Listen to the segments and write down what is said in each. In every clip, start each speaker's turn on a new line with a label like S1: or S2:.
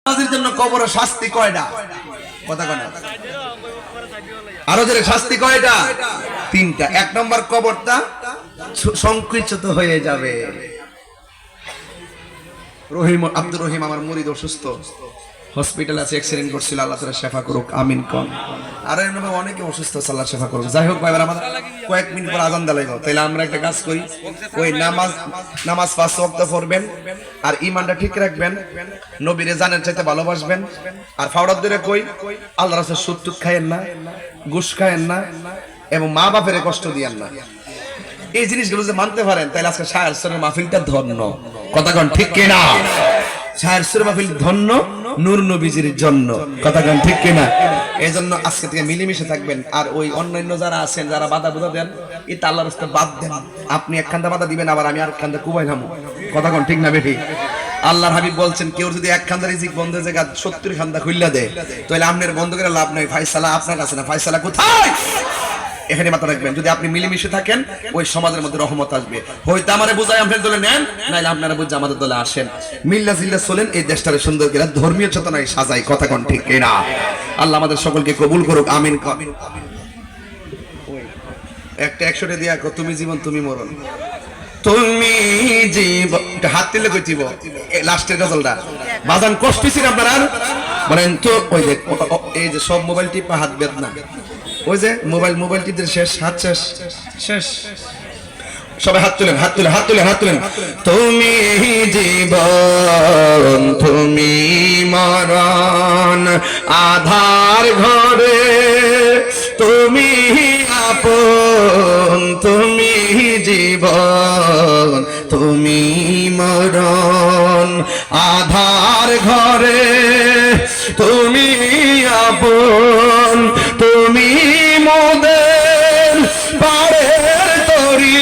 S1: নামাজের জন্য কবরে শাস্তি কয়টা? কথা কয় না? আরো জোরে, শাস্তি কয়টা? তিনটা। এক নম্বর, কবরটা সংকুচিত হয়ে যাবে। আব্দুর রহিম আমার মুরিদ অসুস্থ, হসপিটাল আছে, অ্যাক্সিডেন্ট করছিল, আল্লাহ তাআলা শেফা করুক, আমিন কোন। আর এমন অনেকে অসুস্থ আছে, আল্লাহ শেফা করুক। যাই হোক ভাই, আমাদের কয়েক মিনিট পর আজান দেওয়া লাগবে, তাইলে আমরা একটা কাজ করি, ওই নামাজ 5 ওয়াক্ত পড়বেন, আর ঈমানটা ঠিক রাখবেন, নবীরে জানের চাইতে ভালোবাসবেন, আর ফাওড়াত ধরে কই আল্লাহর রাসূল সুদ টুদ খায়েন না, ঘুষ খায়েন না, এবং মা বাপের কষ্ট দিয়েন না। এই জিনিসগুলো যে মানতে পারেন, তাইলে আজকে শায়ের সুরের মাহফিলটা ধন্য। কথা কন ঠিক কিনা? শায়ের সুরের মাহফিল ধন্য নূর নবীজির জন্য। কথা কন ঠিক কিনা? এই জন্য আজকে থেকে মিলেমিশে থাকবেন। আর ওই অন্যান্য যারা আছেন, যারা বাধা বুধা দেন, এটা আল্লাহর রাস্তায় বাদ দেন। আপনি একখান্দা বাধা দিবেন, আবার আমি আরেকখান্দা কুবাই নামো। কথা কন ঠিক না বেঠি? আল্লাহর হাবিব বলছেন, কেউ যদি এক খান্দা রিজিক বন্ধ জায়গা 70 খান্দা খুললা দেয়, তাহলে আপনার বন্ধ করে লাভ নাই। ফায়সালা আপনার কাছে না, ফায়সালা কোথায়? এখানে মাথা রাখবেন। যদি আপনি মিলেমিশে থাকেন, ওই সমাজের মধ্যে রহমত আসবে। হয়তো আমারে বুঝাই আপনার দলে নেন, নাইলে আপনারা বুঝে আমাদের দলে আসেন। মিল্লা জিল্লা চলেন, এই দেশটারে সুন্দর করে ধর্মীয় চেতনায় সাজাই। কথা কোন ঠিক কিনা? আল্লাহ আমাদের সকলকে কবুল করুক, আমিন। একটা 100 দিয়া তুমি জীবন তুমি মরণ, তুমি জীবন। হাত তুলে কইতিব লাস্টের গজলটা বাজান। কষ্ট ছিল আপনারা বলেন তো? ওই যে এই যে সব মোবাইল টিপা হাত বেদনা, ওই যে মোবাইল টিপতে শেষ, হাত শেষ শেষ। সবাই হাত তুলেন, হাত তুলেন, হাত তুলেন, হাত তুলেন। তুমি জীবন তুমি মরণ, আধার ঘরে তুমি আপন, তুমি জীবন তুমি মরণ, আধার ঘরে তুমি আপন, তুমি মোদের পারের তরি,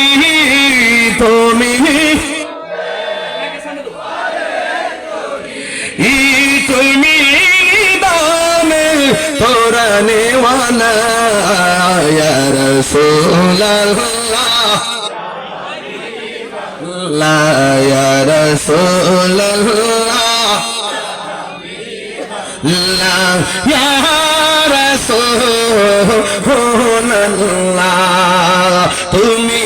S1: তুমি তুমি দামে তোরা নেওয়ালা ইয়া রাসূলুল্লাহ, লা ইয়া রাসূলুল্লাহ, লা ইয়া রাসূলুল্লাহ, তুমি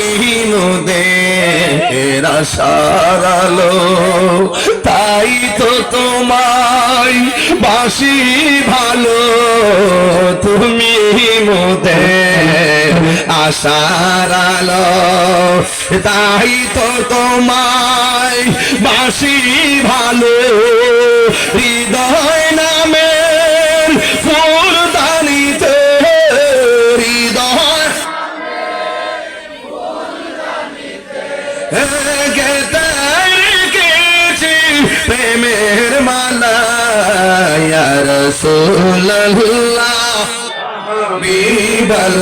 S1: মোদের আশার আলো, তাই তো তোমায় বাসি ভালো, তুমি মোদের আশার আলো, তাই তো তোমায় বাসি ভালো, হৃদয় নামের ফুলদানিতে, হৃদয় গেতে রেখেছি প্রেমের মালা, ইয়া রাসূলুল্লাহ, হাবিবাল্লাহ,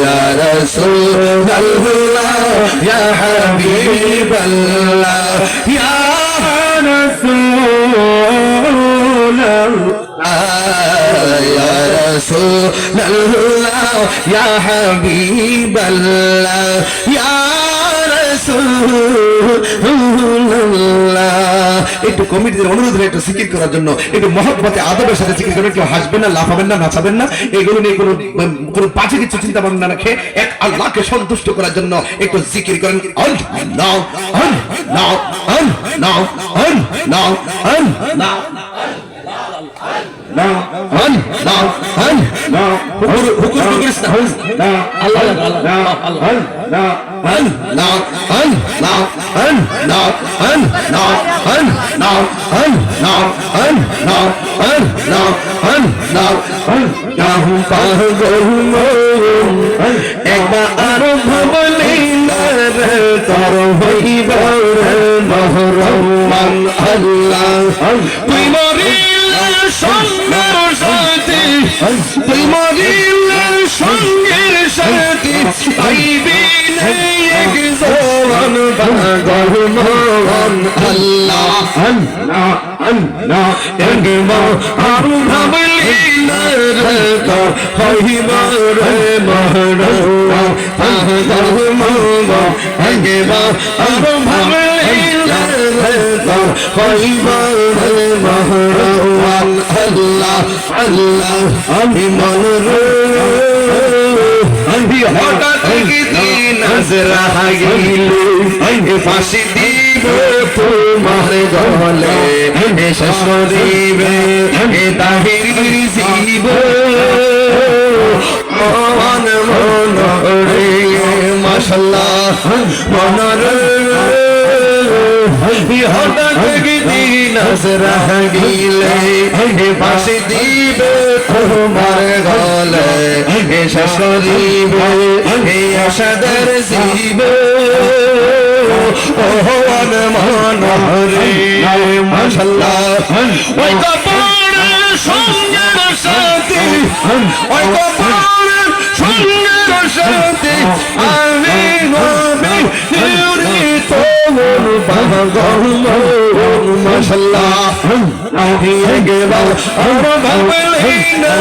S1: ইয়া রাসূলুল্লাহ, ইয়া হাবিবাল্লাহ, ইয়া রাসূলুল্লাহ, ইয়া রাসূলুল্লাহ, ইয়া হাবিবাল্লাহ, ইয়া রাসূলুল্লাহ। একটু কমিটিদের অনুরোধ একটু জিকির করার জন্য, একটু মহব্বতে আদবের সাথে জিকির করবেন। কেউ হাসবেন না, লাফাবেন না, নাচাবেন না, এগুলো নিয়ে কোনো বাজে কিছু চিন্তা ভাবনা রাখে এক আল্লাহকে সন্তুষ্ট করার জন্য একটু জিকির করেন। নাও নাও নাও নাও নাও একবার আরো ভাবলি তর হইব মহরমান আল্লাহ, তুই মরিলে সঙ্গের সাথী, তুই মরিলে সঙ্গের সাথী, আইবি এক জবান পাগল মন আল্লাহ, একবার আরো ভাবলি হইব রে মহরমান পাগল মন, একবার আরো ভাবলি হইব রে মহরমান
S2: আল্লাহ আল্লাহ আমি মনরে আমি হঠাৎ দিন আজরা গিলে ফাঁসি দিব তোমার গলে শেষ করিবে তাহির জীব মন মনরে মাশাআল্লাহ মনরে হঠাৎ দিন আজরা গিলে ফাঁসি দিবে তোমার গলে শেষ করিবে আশাদের জীব ওহন মনরে মাশাআল্লাহ ওই কবর সঙ্গের সাথে ওই কবর সঙ্গের সাথে আমি নবী নিউরিত মন পাগল মাশাআল্লাহ আমি গেলাম আর ভাবলি না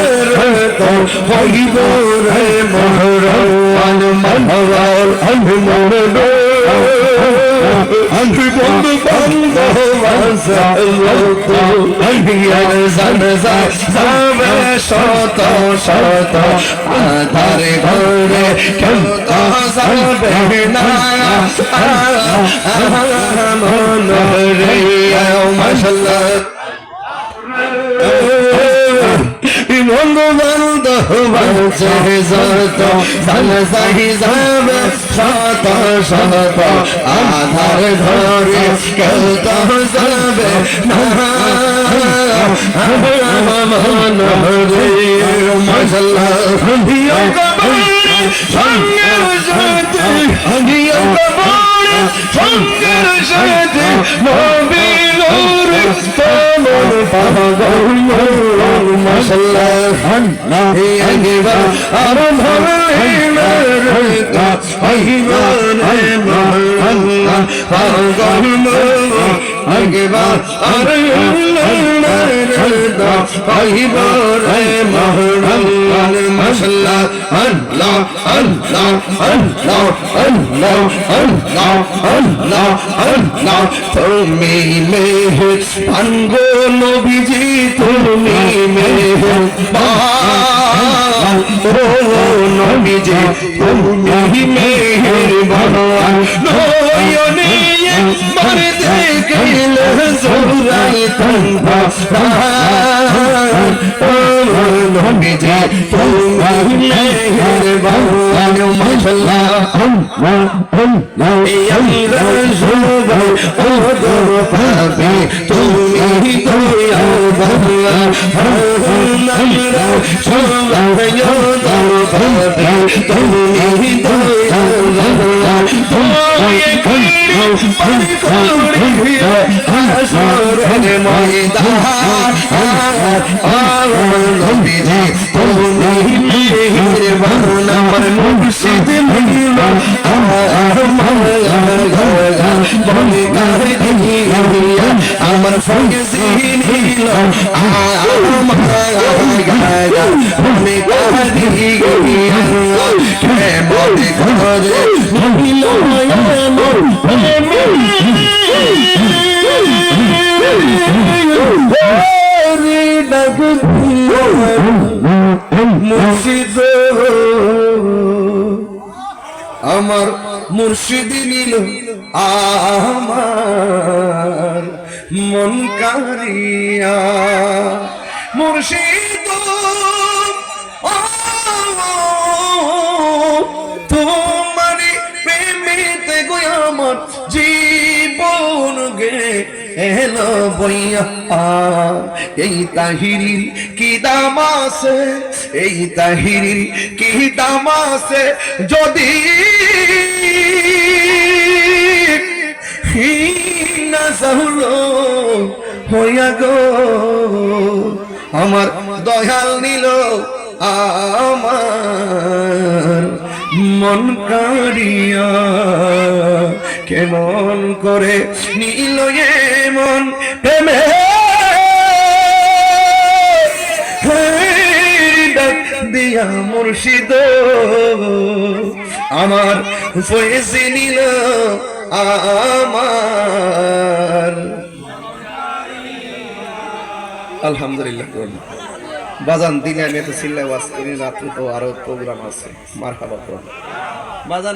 S2: তো হইব রে মহরওয়ান মহরাল আমি মরবে আমি বন্ধু বান্ধব আমি জানজা যাবে শত শত তার ঘরে কেউ তো যাবে না মনরে মাশাআল্লাহ বন্ধু বান্ধব যত জানজাহি যাবে শত শত আধার ঘরে কেউ তো যাবে না মনরে মাশাআল্লাহ সঙ্গের সাথে সঙ্গের সাথে নবী নূরে তোমার পাগল মাশাআল্লাহ এই আগেবার আর ভাবলি না রে আহিবানে মহল্লা পাগল আগেবার আর না রে আহিবানে মহল্লা মাশাআল্লাহ আল্লাহ আল্লাহ আল্লাহ আল্লাহ আল্লাহ আল্লাহ আল্লাহ তুমি মেহের পানগো নবীজি তুমি মেহের ও নবীজি তুমি মেহের বান নয়নে মারতে গেলে জোরাই তন্বা ও নবীজি তুমি মেহের বান মাশাআল্লাহ তুমি দয়া তুমি আমার ফয়েজি নীল আমি গাদি গিয়া মনে করে নীল মুর্শিদ আমার মুর্শিদ নীল আমার মন কারিয়া মুর্শিদ তোমারি প্রেমেতে গো আমার জীবন গে এলো বইয়া এই তাহিরির কি দাম আছে এই তাহিরির কি দাম আছে যদি না সহলো হইয়া গো আমার দয়াল নিল আমার মন কাড়িয়া কেমন করে নিল এমন প্রেমে দিয়া মুর্শিদ আমার ফয়েজি নিল আমার
S1: আলহামদুলিল্লাহ করুন বাজান দিনে আমি এত চিল্লায় ওয়াজ করি রাত্রে তো আরো প্রোগ্রাম আছে মারহাবা করুন বাজান